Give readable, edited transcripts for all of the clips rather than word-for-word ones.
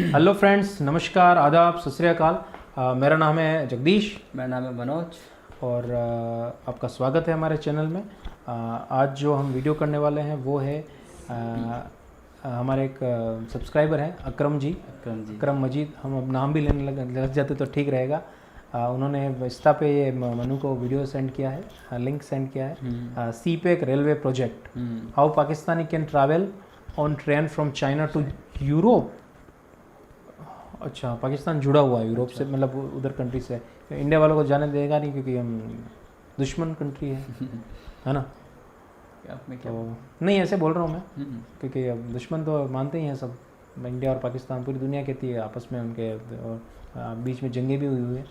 Hello friends, नमस्कार, आदाब, सत श्री अकाल। मेरा नाम है जगदीश। मेरा नाम है मनोज। और आपका स्वागत है हमारे चैनल में। आज जो हम वीडियो करने वाले हैं वो है हमारे एक सब्सक्राइबर हैं अकरम जी। अकरम मजीद, हम अब नाम भी लेने लग जाते तो ठीक रहेगा। उन्होंने इंस्टा पे ये मनु को वीडियो सेंड किया है, लिंक सेंड किया है। CPEC railway project, how Pakistani can travel on train from China to Europe. अच्छा, पाकिस्तान जुड़ा हुआ है यूरोप से, मतलब उधर कंट्री से। इंडिया वालों को जाने देगा नहीं क्योंकि हम दुश्मन कंट्री है ना। तो नहीं, ऐसे बोल रहा हूँ मैं, क्योंकि अब दुश्मन तो मानते ही हैं सब, इंडिया और पाकिस्तान पूरी दुनिया कहती है आपस में उनके, और बीच में जंगें भी हुई है।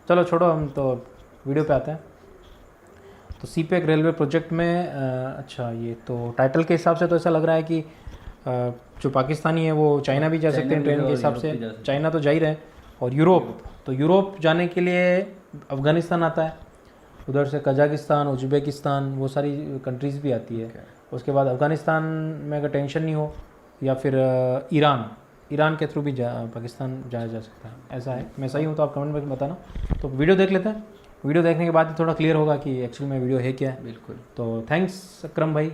चलो छोड़ो, हम तो वीडियो पे आते हैं। तो सीपेक रेलवे प्रोजेक्ट में अच्छा, ये तो टाइटल के हिसाब से तो ऐसा लग रहा है कि जो पाकिस्तानी है वो चाइना भी जा सकते हैं ट्रेन के हिसाब से। चाइना तो जा ही रहे हैं, और यूरोप, तो यूरोप जाने के लिए अफ़गानिस्तान आता है, उधर से कजाकिस्तान, उज़्बेकिस्तान, वो सारी कंट्रीज़ भी आती है। उसके बाद अफ़गानिस्तान में अगर टेंशन नहीं हो, या फिर ईरान के थ्रू भी पाकिस्तान जाया जा सकता है, ऐसा है। मैं सही हूँ तो आप कमेंट में बताना। तो वीडियो देख लेते हैं, वीडियो देखने के बाद थोड़ा क्लियर होगा कि एक्चुअल में वीडियो है क्या है। बिल्कुल। तो थैंक्स अकरम भाई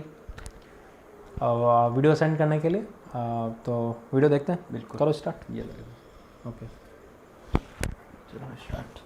वीडियो सेंड करने के लिए। तो वीडियो देखते हैं। बिल्कुल, करो स्टार्ट। ये लगेगा। ओके, चलो स्टार्ट।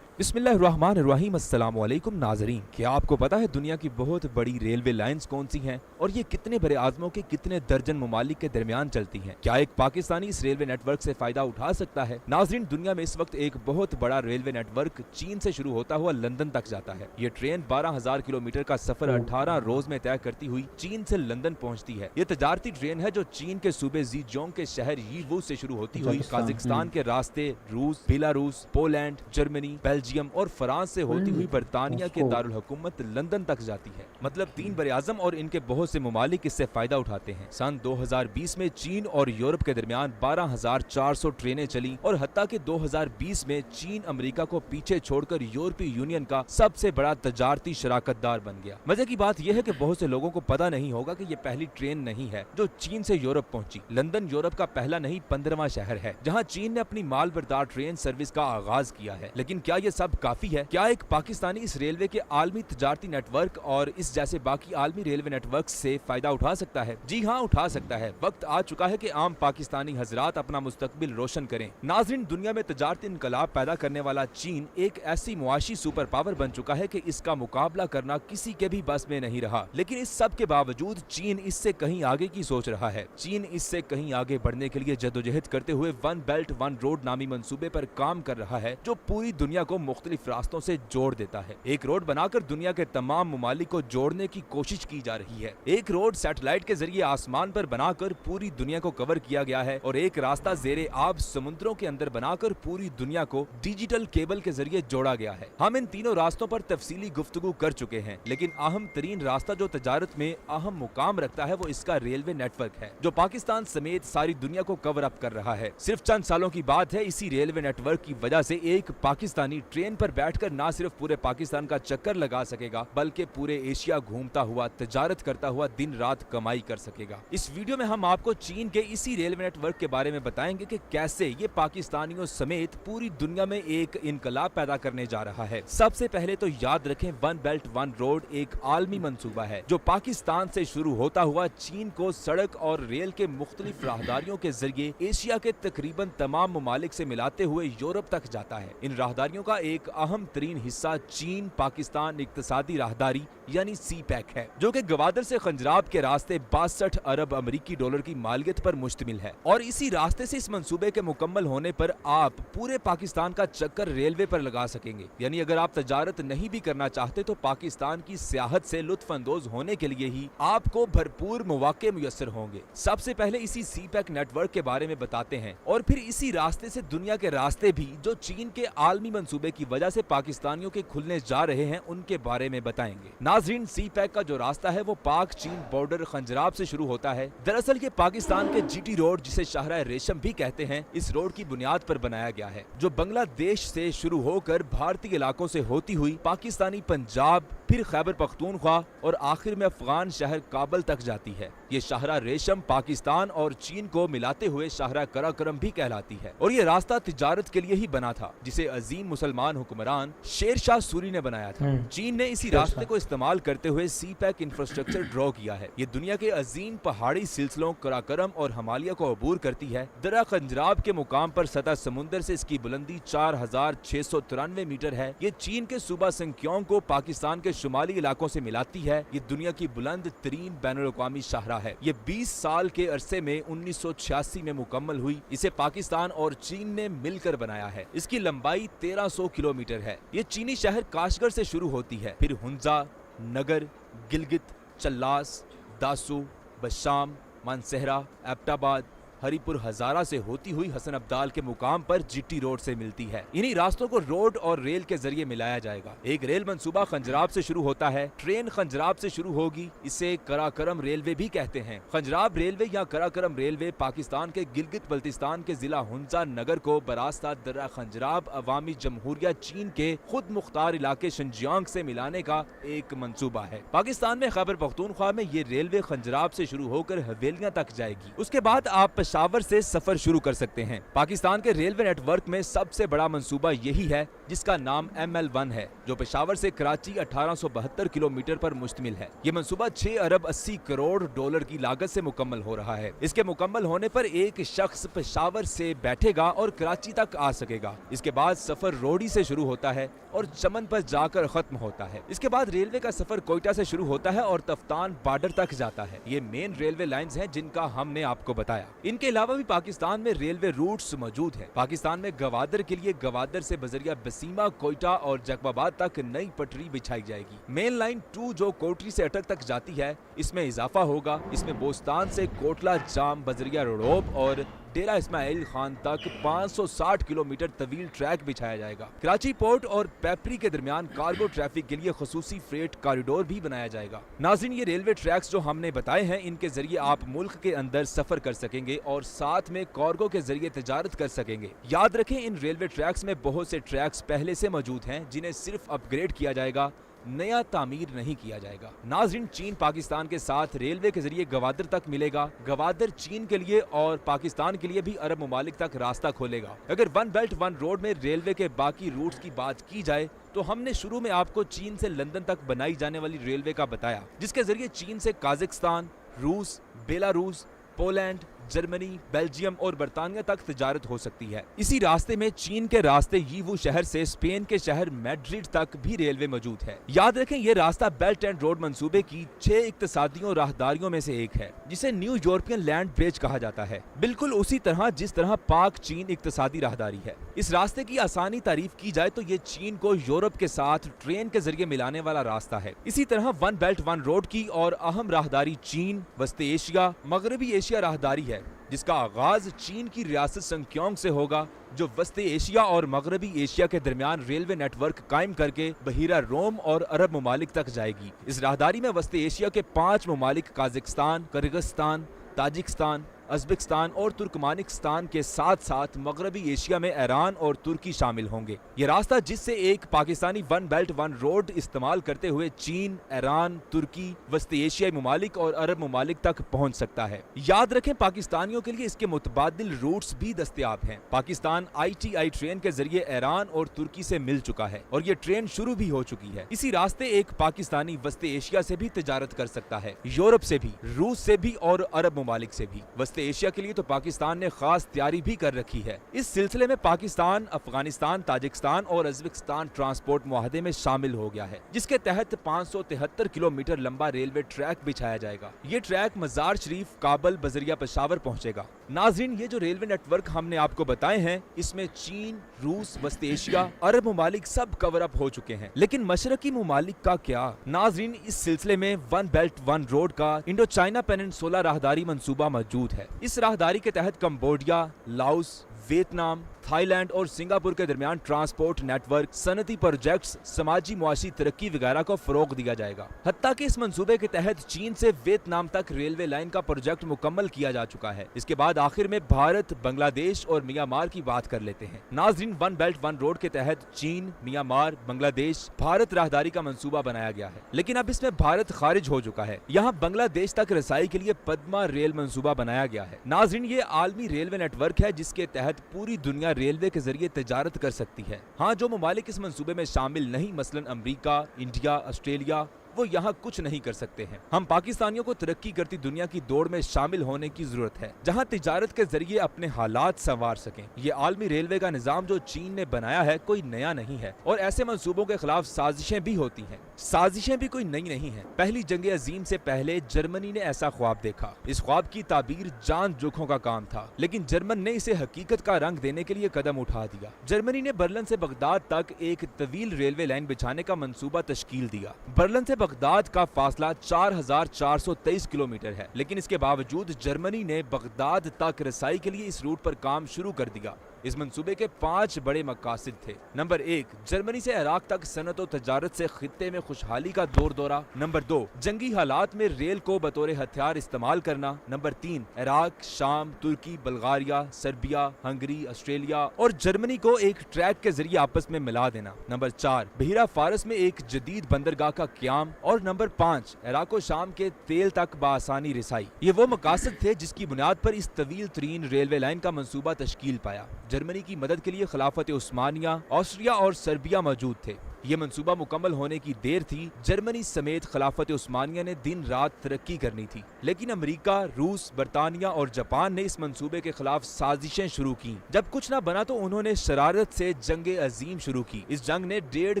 बिस्मिल्लाहिर्रहमानिर्रहीम। अस्सलाम वालेकुम नाजरीन, क्या आपको पता है दुनिया की बहुत बड़ी रेलवे लाइंस कौन सी हैं और ये कितने बड़े आजमों के कितने दर्जन ममालिक के दरमियान चलती हैं? क्या एक पाकिस्तानी इस रेलवे नेटवर्क से फायदा उठा सकता है? नाजरीन, दुनिया में इस वक्त एक बहुत बड़ा रेलवे नेटवर्क चीन से शुरू होता हुआ लंदन तक जाता है। ये ट्रेन 12,000 किलोमीटर का सफर 18 रोज में तय करती हुई चीन से लंदन पहुँचती है। ये तजारती ट्रेन है जो चीन के सूबे ज़ीजोंग के शहर यीवू से शुरू होती हुई काजाकिस्तान के रास्ते रूस, बेलारूस, पोलैंड, जर्मनी, बेल्जियम और फ्रांस से होती हुई बर्तानिया के दारुल हुकूमत लंदन तक जाती है। मतलब 3 बड़े आज़म और इनके बहुत से ममालिक इससे फायदा उठाते हैं। सन 2020 में चीन और यूरोप के दरमियान 12,400 ट्रेनें चली और हत्ता कि 2020 में चीन अमेरिका को पीछे छोड़कर यूरोपीय यूनियन का सबसे बड़ा तजारती शराकतदार बन गया। मजे की बात यह है कि बहुत से लोगों को पता नहीं होगा कि ये पहली ट्रेन नहीं है जो चीन से यूरोप पहुंची। लंदन यूरोप का पहला नहीं 15वां शहर है जहां चीन ने अपनी माल बरदार ट्रेन सर्विस का आगाज किया है। लेकिन क्या ये सब काफी है? क्या एक पाकिस्तानी इस रेलवे के आलमी तजारती नेटवर्क और इस जैसे बाकी आलमी रेलवे नेटवर्क से फायदा उठा सकता है? जी हाँ, उठा सकता है। वक्त आ चुका है कि आम पाकिस्तानी हजरात अपना मुस्तकबिल रोशन करें। नाजरीन, दुनिया में तजारती इनकलाब पैदा करने वाला चीन एक ऐसी मुआशी सुपर पावर बन चुका है कि इसका मुकाबला करना किसी के भी बस में नहीं रहा। लेकिन इस सब के बावजूद चीन इससे कहीं आगे की सोच रहा है। चीन इससे कहीं आगे बढ़ने के लिए जद्दोजहद करते हुए वन बेल्ट वन रोड नामी मंसूबे पर काम कर रहा है जो पूरी दुनिया को मुख्तलिफ रास्तों से जोड़ देता है। एक रोड बनाकर दुनिया के तमाम ममालिक को जोड़ने की कोशिश की जा रही है। एक रोड सैटेलाइट के जरिए आसमान पर बनाकर पूरी दुनिया को कवर किया गया है और एक रास्ता जेरे आब समुद्रों के अंदर बनाकर पूरी दुनिया को डिजिटल केबल के जरिए जोड़ा गया है। हम इन तीनों रास्तों पर तफसीली गुफ्तगू कर चुके हैं, लेकिन अहम तरीन रास्ता जो तजारत में अहम मुकाम रखता है वो इसका रेलवे नेटवर्क है जो पाकिस्तान समेत सारी दुनिया को कवर अप कर रहा है। सिर्फ चंद सालों की बात है, इसी रेलवे नेटवर्क की वजह से एक पाकिस्तानी ट्रेन पर बैठकर न सिर्फ पूरे पाकिस्तान का चक्कर लगा सकेगा बल्कि पूरे एशिया घूमता हुआ, तजारत करता हुआ दिन रात कमाई कर सकेगा। इस वीडियो में हम आपको चीन के इसी रेलवे नेटवर्क के बारे में बताएंगे कि कैसे ये पाकिस्तानियों समेत पूरी दुनिया में एक इनकलाब पैदा करने जा रहा है। सबसे पहले तो याद रखें, वन बेल्ट वन रोड एक आलमी मंसूबा है जो पाकिस्तान से शुरू होता हुआ चीन को सड़क और रेल के मुख्तलिफ राहदारियों के जरिए एशिया के तकरीबन तमाम ममालिक से मिलाते हुए यूरोप तक जाता है। इन राहदारियों का एक अहम तरीन हिस्सा चीन पाकिस्तान इक्तसादी राहदारी यानी सीपैक है जो कि गवादर से खंजराब के रास्ते 62 अरब अमेरिकी डॉलर की मालियत पर मुश्तमिल है। और इसी रास्ते से इस मंसूबे के मुकम्मल होने पर आप पूरे पाकिस्तान का चक्कर रेलवे पर लगा सकेंगे। यानी अगर आप तजारत नहीं भी करना चाहते तो पाकिस्तान की सियाहत से लुत्फ अंदोज होने के लिए ही आपको भरपूर मौके मुयस्सर होंगे। सबसे पहले इसी सीपैक नेटवर्क के बारे में बताते हैं और फिर इसी रास्ते से दुनिया के रास्ते भी जो चीन के आलमी मंसूबे की वजह से पाकिस्तानियों के खुलने जा रहे हैं उनके बारे में बताएंगे। नाजरीन, सी पैक का जो रास्ता है वो पाक चीन बॉर्डर खंजराब से शुरू होता है। दरअसल ये पाकिस्तान के जीटी रोड, जिसे शाहराह रेशम भी कहते हैं, इस रोड की बुनियाद पर बनाया गया है, जो बांग्लादेश से शुरू होकर भारतीय इलाकों से होती हुई पाकिस्तानी पंजाब, फिर खैबर पख्तूनख्वा और आखिर में अफगान शहर काबल तक जाती है। ये शाहराह रेशम पाकिस्तान और चीन को मिलाते हुए शाहराह कराकरम भी कहलाती है और ये रास्ता तिजारत के लिए ही बना था, जिसे अजीम मुसलमान हुक्मरान शेर शाह सूरी ने बनाया था। चीन ने इसी रास्ते को इस्तेमाल करते हुए सी पैक इंफ्रास्ट्रक्चर ड्रॉ किया है। ये दुनिया के अजीम पहाड़ी सिलसिलों कराकरम और हिमालय को अबूर करती है। दर्रा खंजराब के मुकाम पर सतह समुंदर से इसकी बुलंदी 4693 मीटर है। ये चीन के सूबा सिंकियोंग को पाकिस्तान के शुमाली इलाकों से मिलाती है। ये दुनिया की बुलंद तरीन बैनुल-अक़वामी शाहराह है। ये 20 साल के अरसे में 1986 में मुकम्मल हुई। इसे पाकिस्तान और चीन ने मिलकर बनाया है। इसकी लंबाई 1300 किलोमीटर है। ये चीनी शहर काशगर से शुरू होती है, फिर हुंजा, नगर, गिलगित, चल्लास, दासू, बशाम, मानसहरा, एबटाबाद, हरीपुर हजारा से होती हुई हसन अब्दाल के मुकाम पर जीटी रोड से मिलती है। इन्हीं रास्तों को रोड और रेल के जरिए मिलाया जाएगा। एक रेल मंसूबा खंजराब से शुरू होता है। ट्रेन खंजराब से शुरू होगी। इसे कराकरम रेलवे भी कहते हैं। खंजराब रेलवे या कराकरम रेलवे पाकिस्तान के गिलगित बल्तिस्तान के जिला हुंजा नगर को बरास्ता दर्रा खंजराब अवामी जमहूरिया चीन के खुद मुख्तार इलाके शिनजियांग से मिलाने का एक मंसूबा है। पाकिस्तान में खैबर पख्तूनख्वा में ये रेलवे खंजराब से शुरू होकर हवेलियां तक जाएगी। उसके बाद आप पेशावर से सफर शुरू कर सकते हैं। पाकिस्तान के रेलवे नेटवर्क में सबसे बड़ा मंसूबा यही है, जिसका नाम ML1 है, जो पेशावर से कराची 1872 किलोमीटर पर मुश्तमिल है। ये मंसूबा 6 अरब 80 करोड़ डॉलर की लागत से मुकम्मल हो रहा है। इसके मुकम्मल होने पर एक शख्स पेशावर से बैठेगा और कराची तक आ सकेगा। इसके बाद सफर रोडी से शुरू होता है और चमन पर जाकर खत्म होता है। इसके बाद रेलवे का सफर कोयटा से शुरू होता है और तफ्तान बॉर्डर तक जाता है। ये मेन रेलवे लाइंस हैं जिनका हमने आपको बताया। इनके अलावा भी पाकिस्तान में रेलवे रूट्स मौजूद हैं। पाकिस्तान में गवादर के लिए गवादर से बजरिया बसीमा, कोयटा और जैकबाबाद तक नई पटरी बिछाई जाएगी। मेन लाइन 2 जो कोटरी से अटक तक जाती है, इसमें इजाफा होगा। इसमें बोस्तान से कोटला जाम, बजरिया रोडोब और डेरा इस्माइल खान तक 560 किलोमीटर तवील ट्रैक बिछाया जाएगा। कराची पोर्ट और पेपरी के दरमियान कार्गो ट्रैफिक के लिए खसूसी फ्रेट कॉरिडोर भी बनाया जाएगा। नाज़रीन, ये रेलवे ट्रैक्स जो हमने बताए हैं, इनके जरिए आप मुल्क के अंदर सफर कर सकेंगे और साथ में कार्गो के जरिए तिजारत कर सकेंगे। याद रखें, इन रेलवे ट्रैक्स में बहुत से ट्रैक्स पहले से मौजूद हैं, जिन्हें सिर्फ अपग्रेड किया जाएगा, नया तामीर नहीं किया जाएगा। नाज़रीन, चीन पाकिस्तान के साथ रेलवे के जरिए गवादर तक मिलेगा। गवादर चीन के लिए और पाकिस्तान के लिए भी अरब ममालिक तक रास्ता खोलेगा। अगर वन बेल्ट वन रोड में रेलवे के बाकी रूट्स की बात की जाए, तो हमने शुरू में आपको चीन से लंदन तक बनाई जाने वाली रेलवे का बताया, जिसके जरिए चीन से काजाकिस्तान, रूस, बेलारूस, पोलैंड, जर्मनी, बेल्जियम और बर्तानिया तक तिजारत हो सकती है। इसी रास्ते में चीन के रास्ते यीवू शहर से स्पेन के शहर मैड्रिड तक भी रेलवे मौजूद है। याद रखें, ये रास्ता बेल्ट एंड रोड मंसूबे की 6 इक्तसादियों राहदारियों में से एक है, जिसे न्यू यूरोपियन लैंड ब्रिज कहा जाता है, बिल्कुल उसी तरह जिस तरह पाक चीन इक्तसादी राहदारी है। इस रास्ते की आसानी तारीफ की जाए तो ये चीन को यूरोप के साथ ट्रेन के जरिए मिलाने वाला रास्ता है। इसी तरह वन बेल्ट वन रोड की और अहम राहदारी चीन, वस्ती एशिया, मगरबी एशिया राहदारी है, जिसका आगाज चीन की रियासत संक्योंग से होगा, जो वस्ती एशिया और मगरबी एशिया के दरमियान रेलवे नेटवर्क कायम करके बहीरा रोम और अरब ममालिक तक जाएगी। इस राहदारी में वस्ती एशिया के 5 ममालिक काजाकिस्तान, किर्गिस्तान, ताजिकिस्तान, उज़्बेकिस्तान और तुर्कमानिस्तान के साथ साथ मगरबी एशिया में ईरान और तुर्की शामिल होंगे। ये रास्ता, जिससे एक Pakistani one belt one road इस्तेमाल करते हुए चीन, ईरान, तुर्की, वस्ती एशियाई ममालिक और अरब ममालिक तक पहुंच सकता है। याद रखें, पाकिस्तानियों के लिए इसके मुतबादिल रूट्स भी दस्तयाब हैं। पाकिस्तान ITI ट्रेन के जरिए ईरान और तुर्की से मिल चुका है और ये ट्रेन शुरू भी हो चुकी है। इसी रास्ते एक पाकिस्तानी वस्ती एशिया से भी तिजारत कर सकता है, यूरोप से भी, रूस से भी और अरब ममालिक से भी। एशिया के लिए तो पाकिस्तान ने खास तैयारी भी कर रखी है। इस सिलसिले में पाकिस्तान, अफगानिस्तान, ताजिकिस्तान और उज़्बेकिस्तान ट्रांसपोर्ट मुआहदे में शामिल हो गया है, जिसके तहत 573 किलोमीटर लंबा रेलवे ट्रैक बिछाया जाएगा। ये ट्रैक मजार शरीफ, काबल, बजरिया, पेशावर पहुंचेगा। नाज़रीन, ये जो रेलवे नेटवर्क हमने आपको बताए हैं, इसमें चीन, रूस, वस्ती एशिया, अरब ममालिक सब कवर अप हो चुके हैं, लेकिन मशरकी ममालिक का क्या? नाज़रीन, इस सिलसिले में वन बेल्ट वन रोड का इंडो चाइना पेनिनसुला राहदारी मंसूबा मौजूद है। इस राहदारी के तहत कंबोडिया, लाओस, वियतनाम, थाईलैंड और सिंगापुर के दरमियान ट्रांसपोर्ट नेटवर्क, सनती प्रोजेक्ट्स, समाजी मुआशी तरक्की वगैरह को फरोग दिया जाएगा। हत्ता कि इस मंसूबे के तहत चीन से वियतनाम तक रेलवे लाइन का प्रोजेक्ट मुकम्मल किया जा चुका है। इसके बाद आखिर में भारत, बांग्लादेश और म्यांमार की बात कर लेते हैं। नाजरीन, वन बेल्ट वन रोड के तहत चीन, म्यांमार, बांग्लादेश, भारत राहदारी का मंसूबा बनाया गया है, लेकिन अब इसमें भारत खारिज हो चुका है। यहाँ बांग्लादेश तक रसाई के लिए पद्मा रेल मंसूबा बनाया गया है। नाजरीन, ये आलमी रेलवे नेटवर्क है जिसके तहत पूरी दुनिया रेलवे के जरिए तजारत कर सकती है। हाँ, जो ममालिक इस मंसूबे में शामिल नहीं, मसलन अमरीका, इंडिया, ऑस्ट्रेलिया, वो यहाँ कुछ नहीं कर सकते हैं। हम पाकिस्तानियों को तरक्की करती दुनिया की दौड़ में शामिल होने की जरूरत है, जहाँ तिजारत के जरिए अपने हालात संवार सकें। ये आलमी रेलवे का निजाम जो चीन ने बनाया है कोई नया नहीं है, और ऐसे मंसूबों के खिलाफ साजिशें भी होती हैं। साजिशें भी कोई नई नहीं है। पहली जंग अजीम से पहले जर्मनी ने ऐसा ख्वाब देखा। इस ख्वाब की ताबीर जान जोखों का काम था, लेकिन जर्मन ने इसे हकीकत का रंग देने के लिए कदम उठा दिया। जर्मनी ने बर्लिन से बगदाद तक एक तवील रेलवे लाइन बिछाने का मंसूबा तश्कील दिया। बर्लिन से बगदाद का फासला 4423 किलोमीटर है, लेकिन इसके बावजूद जर्मनी ने बगदाद तक रसाई के लिए इस रूट पर काम शुरू कर दिया। इस मंसूबे के 5 बड़े मकासद थे। नंबर 1, जर्मनी से इराक तक सनत और तजारत से खित्ते में खुशहाली का दौर दौरा। नंबर 2, जंगी हालात में रेल को बतौर हथियार इस्तेमाल करना। नंबर 3, इराक, शाम, तुर्की, बल्गारिया, सर्बिया, हंगरी, ऑस्ट्रेलिया और जर्मनी को एक ट्रैक के जरिए आपस में मिला देना। नंबर 4, बहिरा फारस में एक जदीद बंदरगाह का क्याम। और नंबर 5, इराक और शाम के तेल तक बासानी रिसाई। ये वो मकासद थे जिसकी बुनियाद पर इस तवील तरीन रेलवे लाइन का मंसूबा तश्कील पाया। जर्मनी की मदद के लिए खिलाफत उस्मानिया, ऑस्ट्रिया और सर्बिया मौजूद थे। ये मंसूबा मुकम्मल होने की देर थी। जर्मनी समेत खिलाफत उस्मानिया ने दिन रात तरक्की करनी थी, लेकिन अमेरिका, रूस, बरतानिया और जापान ने इस मंसूबे के खिलाफ साजिशें शुरू की। जब कुछ न बना तो उन्होंने शरारत से जंग अजीम शुरू की। इस जंग ने 1.5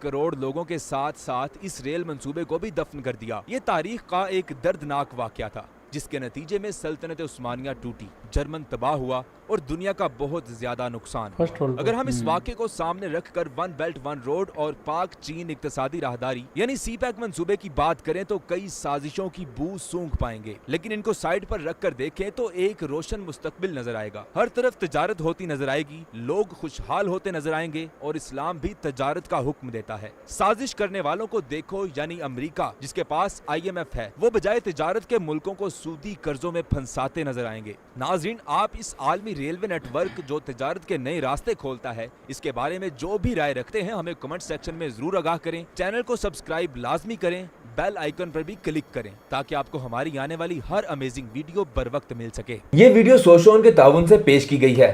करोड़ लोगों के साथ साथ इस रेल मंसूबे को भी दफन कर दिया। ये तारीख का एक दर्दनाक वाकया था, जिसके नतीजे में सल्तनत उस्मानिया टूटी, जर्मन तबाह हुआ और दुनिया का बहुत ज्यादा नुकसान हुआ। अगर हम इस वाक़े को सामने रखकर वन बेल्ट वन रोड और पाक चीन इक्तसादी राहदारी यानी सीपैक मंसूबे की बात करें तो कई साजिशों की बू सूंघ पाएंगे, लेकिन इनको साइड पर रखकर देखें तो एक रोशन मुस्तकबिल नजर आएगा। हर तरफ तजारत होती नजर आएगी, लोग खुशहाल होते नजर आएंगे और इस्लाम भी तजारत का हुक्म देता है। साजिश करने वालों को देखो, यानी अमरीका जिसके पास IMF है, वो बजाय तजारत के मुल्कों को सूदी कर्जों में फंसाते नजर आएंगे। नाज़रीन, आप इस आलमी रेलवे नेटवर्क जो तिजारत के नए रास्ते खोलता है, इसके बारे में जो भी राय रखते हैं हमें कमेंट सेक्शन में जरूर आगाह करें। चैनल को सब्सक्राइब लाजमी करें, बेल आइकन पर भी क्लिक करें ताकि आपको हमारी आने वाली हर अमेजिंग वीडियो बर वक्त मिल सके। ये वीडियो सोशोन के ताउन से पेश की गई है।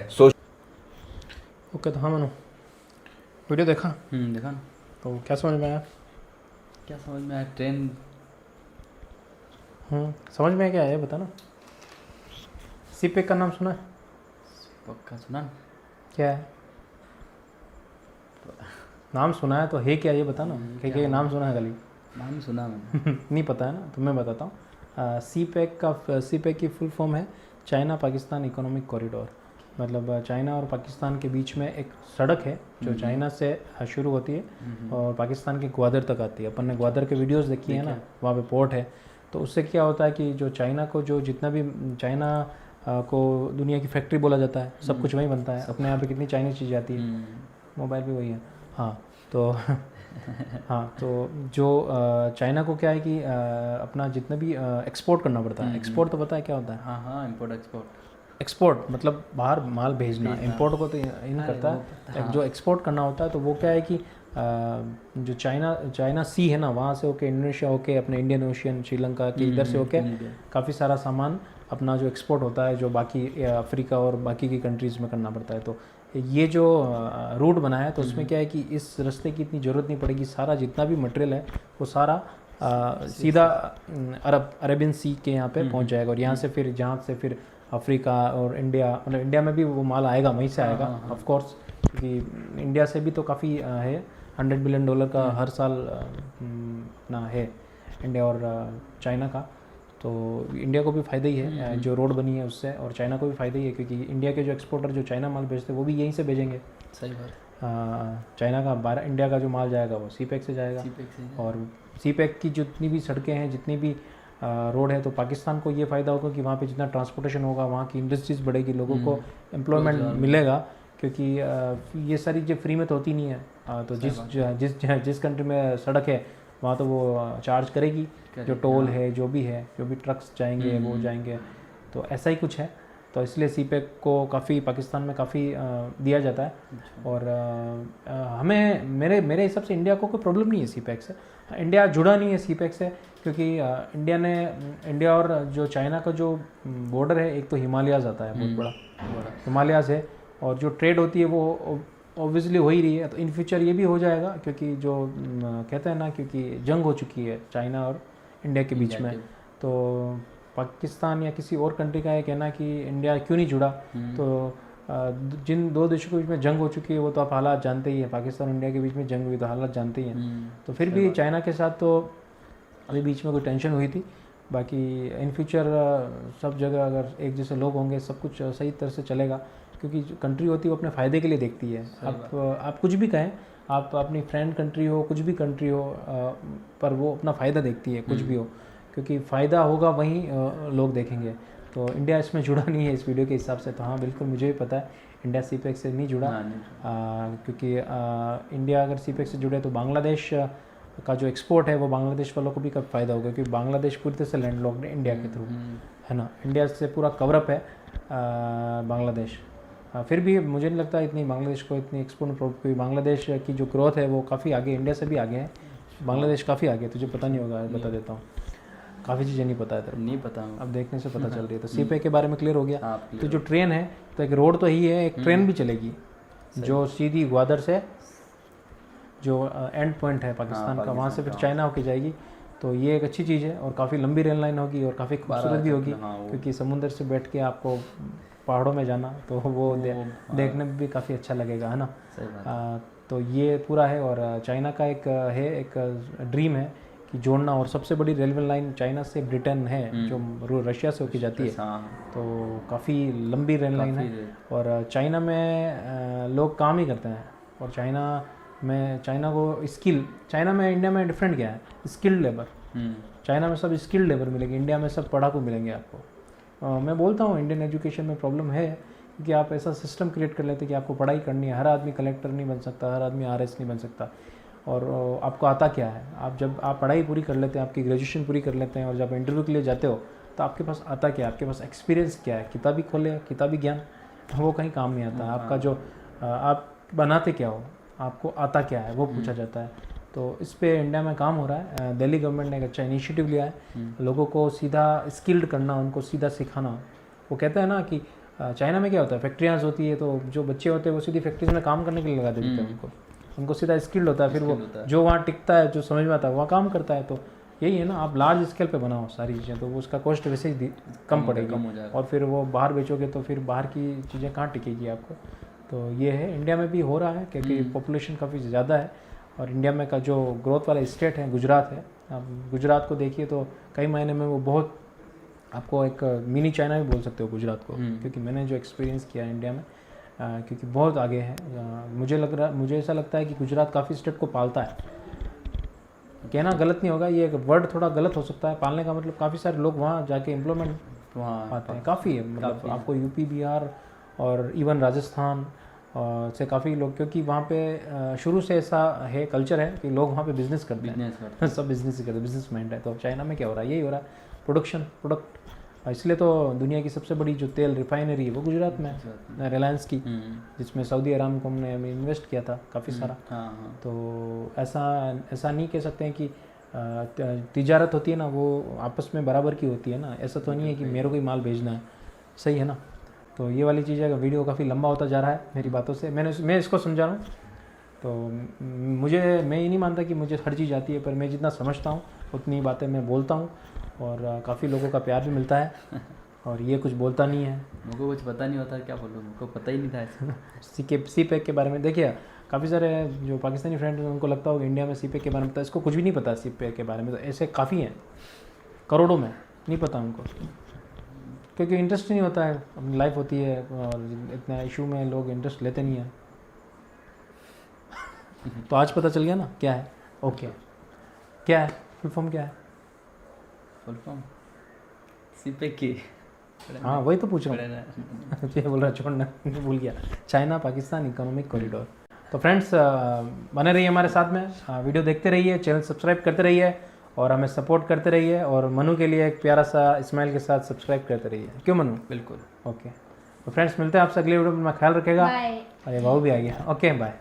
ओके, तो हाँ मनु, वीडियो देखा? देखा ना। तो क्या समझ में आया? क्या समझ में आया? ट्रेन समझ में क्या है बता ना। सीपेक का नाम सुना है? पक्का सुना ना? क्या है? नाम सुना है तो है क्या ये बता ना। क्या नाम सुना है खाली? नाम सुना मैंने। नहीं पता है ना, तो मैं बताता हूँ। सीपेक की फुल फॉर्म है चाइना पाकिस्तान इकोनॉमिक कॉरिडोर। मतलब चाइना और पाकिस्तान के बीच में एक सड़क है जो चाइना से शुरू होती है और पाकिस्तान के ग्वादर तक आती है। अपन ने ग्वादर के वीडियोस देखी है ना, वहाँ पे पोर्ट है। तो उससे क्या होता है कि जो चाइना को जो जितना भी चाइना को दुनिया की फैक्ट्री बोला जाता है, सब कुछ वहीं बनता है। अपने यहाँ पे कितनी चाइनीज चीज़ आती है, मोबाइल भी वही है। हाँ तो हाँ तो जो चाइना को क्या है कि अपना जितना भी एक्सपोर्ट करना पड़ता है। एक्सपोर्ट तो पता है क्या होता है? हाँ हाँ, इम्पोर्ट एक्सपोर्ट। एक्सपोर्ट मतलब बाहर माल भेजना। इंपोर्ट को तो इन करता है। हाँ। जो एक्सपोर्ट करना होता है तो वो क्या है कि जो चाइना सी है ना, वहाँ से होके इंडोनेशिया होके अपने इंडियन ओशियन, श्रीलंका के इधर से होके काफ़ी सारा सामान अपना जो एक्सपोर्ट होता है जो बाकी अफ्रीका और बाकी की कंट्रीज़ में करना पड़ता है। तो ये जो रूट बनाया है तो उसमें क्या है कि इस रास्ते की इतनी ज़रूरत नहीं पड़ेगी। सारा जितना भी मटेरियल है वो सारा सीधा अरेबियन सी के यहाँ पे पहुँच जाएगा और यहाँ से फिर जहाँ से फिर अफ्रीका और इंडिया, मतलब इंडिया में भी वो माल आएगा, वहीं से आएगा ऑफ कोर्स, क्योंकि इंडिया से भी तो काफ़ी है। $100 बिलियन का हर साल ना है इंडिया और चाइना का। तो इंडिया को भी फ़ायदा ही है जो रोड बनी है उससे, और चाइना को भी फ़ायदा ही है क्योंकि इंडिया के जो एक्सपोर्टर जो चाइना माल भेजते हैं वो भी यहीं से भेजेंगे। सही बात। चाइना का इंडिया का जो माल जाएगा वो सीपैक से जाएगा। और सीपैक की जितनी भी सड़कें हैं, जितनी भी रोड है, तो पाकिस्तान को ये फ़ायदा होगा कि वहाँ पे जितना ट्रांसपोर्टेशन होगा वहाँ की इंडस्ट्रीज़ बढ़ेगी, लोगों को एम्प्लॉयमेंट मिलेगा, क्योंकि ये सारी चीज़ें फ्री में तो होती नहीं है। तो जिस कंट्री में सड़क है वहाँ तो वो चार्ज करेगी, जो टोल है, जो भी ट्रक्स जाएंगे वो जाएंगे, तो ऐसा ही कुछ है। तो इसलिए सीपेक को काफ़ी पाकिस्तान में काफ़ी दिया जाता है। और हमें मेरे हिसाब से इंडिया को कोई प्रॉब्लम नहीं है सीपेक से। इंडिया जुड़ा नहीं है सीपेक से क्योंकि इंडिया और जो चाइना का जो बॉर्डर है, एक तो हिमालयाज़ आता है, बहुत बड़ा हिमालयाज़ है, और जो ट्रेड होती है वो ऑब्वियसली हो ही रही है। तो इन फ्यूचर ये भी हो जाएगा क्योंकि जो कहते हैं ना, क्योंकि जंग हो चुकी है चाइना और इंडिया के बीच में, तो पाकिस्तान या किसी और कंट्री का ये कहना कि इंडिया क्यों नहीं जुड़ा, तो जिन दो देशों के बीच में जंग हो चुकी है वो तो आप हालात जानते ही हैं। पाकिस्तान और इंडिया के बीच में जंग हुई तो हालात जानते ही हैं। तो फिर भी चाइना के साथ तो अभी बीच में कोई टेंशन हुई थी। बाकी इन फ्यूचर सब जगह अगर एक जैसे लोग होंगे, सब कुछ सही तरह से चलेगा, क्योंकि जो कंट्री होती है वो अपने फ़ायदे के लिए देखती है। आप कुछ भी कहें, आप अपनी फ्रेंड कंट्री हो, कुछ भी कंट्री हो, पर वो अपना फ़ायदा देखती है, कुछ भी हो, क्योंकि फ़ायदा होगा वहीं लोग देखेंगे। तो इंडिया इसमें जुड़ा नहीं है इस वीडियो के हिसाब से। तो हाँ, बिल्कुल मुझे भी पता है इंडिया सीपेक से नहीं जुड़ा, क्योंकि इंडिया अगर सीपेक से जुड़े तो बांग्लादेश का जो एक्सपोर्ट है वो बांग्लादेश वालों को भी कब फ़ायदा होगा, क्योंकि बांग्लादेश पूरी तरह से लैंडलॉक्ड है इंडिया के थ्रू, है ना। इंडिया से पूरा कवरअप है बांग्लादेश। फिर भी मुझे नहीं लगता इतनी बांग्लादेश को इतनी एक्सपोर्ट, क्योंकि बांग्लादेश की जो ग्रोथ है वो काफ़ी आगे, इंडिया से भी आगे है। बांग्लादेश काफ़ी आगे, तुझे पता नहीं होगा, बता देता हूँ, काफ़ी चीज़ें नहीं पता है तेरे, नहीं पता, अब देखने से पता चल रही है। तो सीपेक के बारे में क्लियर हो गया। तो जो ट्रेन है, तो एक रोड तो ही है, एक ट्रेन भी चलेगी जो सीधी ग्वादर से जो एंड पॉइंट है पाकिस्तान का, वहाँ से फिर चाइना होके जाएगी। तो ये एक अच्छी चीज़ है, और काफ़ी लंबी रेल लाइन होगी और काफ़ी खूबसूरत भी होगी, क्योंकि समुंदर से बैठ के आपको पहाड़ों में जाना तो वो देखने में भी काफ़ी अच्छा लगेगा, है ना। तो ये पूरा है। और चाइना का एक ड्रीम है कि जोड़ना, और सबसे बड़ी रेलवे लाइन चाइना से ब्रिटेन है जो रशिया से होके जाती है। तो काफ़ी लंबी रेल लाइन है, और चाइना में लोग काम ही करते हैं, और चाइना को चाइना में इंडिया में डिफरेंट क्या है, स्किल्ड लेबर। चाइना में सब स्किल्ड लेबर मिलेगी, इंडिया में सब पढ़ाकू मिलेंगे आपको। मैं बोलता हूँ इंडियन एजुकेशन में प्रॉब्लम है, क्योंकि आप ऐसा सिस्टम क्रिएट कर लेते हैं कि आपको पढ़ाई करनी है, हर आदमी कलेक्टर नहीं बन सकता, हर आदमी आरएस नहीं बन सकता। और आपको आता क्या है, जब आप पढ़ाई पूरी कर लेते हैं, आपकी ग्रेजुएशन पूरी कर लेते हैं, और जब इंटरव्यू के लिए जाते हो तो आपके पास आता क्या है, आपके पास एक्सपीरियंस क्या है। किताबी खोले, किताबी ज्ञान वो कहीं काम नहीं आता। आपका जो आप बनाते क्या हो, आपको आता क्या है, वो पूछा जाता है। तो इस पे इंडिया में काम हो रहा है। दिल्ली गवर्नमेंट ने एक अच्छा इनिशिएटिव लिया है, लोगों को सीधा स्किल्ड करना, उनको सीधा सिखाना। वो कहते हैं ना कि चाइना में क्या होता है, फैक्ट्रियाँ होती है, तो जो बच्चे होते हैं वो सीधी फैक्ट्रीज में काम करने के लिए लगा देते हैं उनको सीधा स्किल्ड होता है। फिर वो जो वहाँ टिकता है, जो समझ में आता है, वहाँ काम करता है। तो यही है ना, आप लार्ज स्केल पे बनाओ सारी चीज़ें, तो वो उसका कॉस्ट वैसे ही कम पड़ेगी, और फिर वो बाहर बेचोगे तो फिर बाहर की चीज़ें कहाँ टिकेगी आपको। तो ये है, इंडिया में भी हो रहा है, क्योंकि पॉपुलेशन काफ़ी ज़्यादा है, और इंडिया में का जो ग्रोथ वाला स्टेट है गुजरात है। आप गुजरात को देखिए तो कई महीने में वो बहुत, आपको एक मिनी चाइना भी बोल सकते हो गुजरात को, क्योंकि मैंने जो एक्सपीरियंस किया इंडिया में, क्योंकि बहुत आगे है। मुझे ऐसा लगता है कि गुजरात काफ़ी स्टेट को पालता है। कहना गलत नहीं होगा, ये एक वर्ड थोड़ा गलत हो सकता है, पालने का मतलब काफ़ी सारे लोग वहाँ जाके एम्प्लॉयमेंट वहाँ आते हैं, काफ़ी है। मतलब आपको यूपी, बिहार और इवन राजस्थान से काफ़ी लोग, क्योंकि वहाँ पे शुरू से ऐसा है, कल्चर है कि लोग वहाँ पे बिजनेस करते हैं, सब बिजनेस ही करते हैं, बिजनेस माइंड है। तो अब चाइना में क्या हो रहा है, यही हो रहा है, प्रोडक्ट। इसलिए तो दुनिया की सबसे बड़ी जो तेल रिफाइनरी है वो गुजरात में है, रिलायंस की, जिसमें सऊदी अरामको ने इन्वेस्ट किया था काफ़ी सारा। तो ऐसा नहीं कह सकते हैं कि तिजारत होती है ना, वो आपस में बराबर की होती है ना। ऐसा तो नहीं है कि मेरे को ही माल भेजना है, सही है ना। तो ये वाली चीज़ है, वीडियो काफ़ी लंबा होता जा रहा है मेरी बातों से। मैं इसको समझा रहा हूँ। तो मैं ये नहीं मानता कि मुझे हर चीज़ आती है, पर मैं जितना समझता हूँ उतनी बातें मैं बोलता हूँ, और काफ़ी लोगों का प्यार भी मिलता है। और ये कुछ बोलता नहीं है, मुझको कुछ पता नहीं होता, क्या बोलूँ, मुझको पता ही नहीं था सीपेक के बारे में। देखिए काफ़ी सारे जो पाकिस्तानी फ्रेंड हैं उनको लगता होगा इंडिया में सीपेक के बारे में पता, इसको कुछ भी नहीं पता सीपेक के बारे में। तो ऐसे काफ़ी हैं, करोड़ों में नहीं पता उनको, क्योंकि इंटरेस्ट नहीं होता है, अपनी लाइफ होती है, और इतना इशू में लोग इंटरेस्ट लेते नहीं हैं। तो आज पता चल गया ना क्या है। ओके, क्या है फुल फॉर्म, क्या है फुल फॉर्म? सीपेक की हाँ वही तो पूछ रहा हूँ ये बोल रहा छोड़ना भूल गया। China Pakistan economic corridor. तो फ्रेंड्स बने रहिए हमारे साथ में, वीडियो देखते रहिए, चैनल सब्सक्राइब करते रहिए और हमें सपोर्ट करते रहिए। और मनु के लिए एक प्यारा सा स्माइल के साथ सब्सक्राइब करते रहिए, क्यों मनु? बिल्कुल। ओके तो फ्रेंड्स मिलते हैं आपसे अगले वीडियो में, ख्याल रखेगा। बाय। अरे बाबू भी आ गया। Okay bye.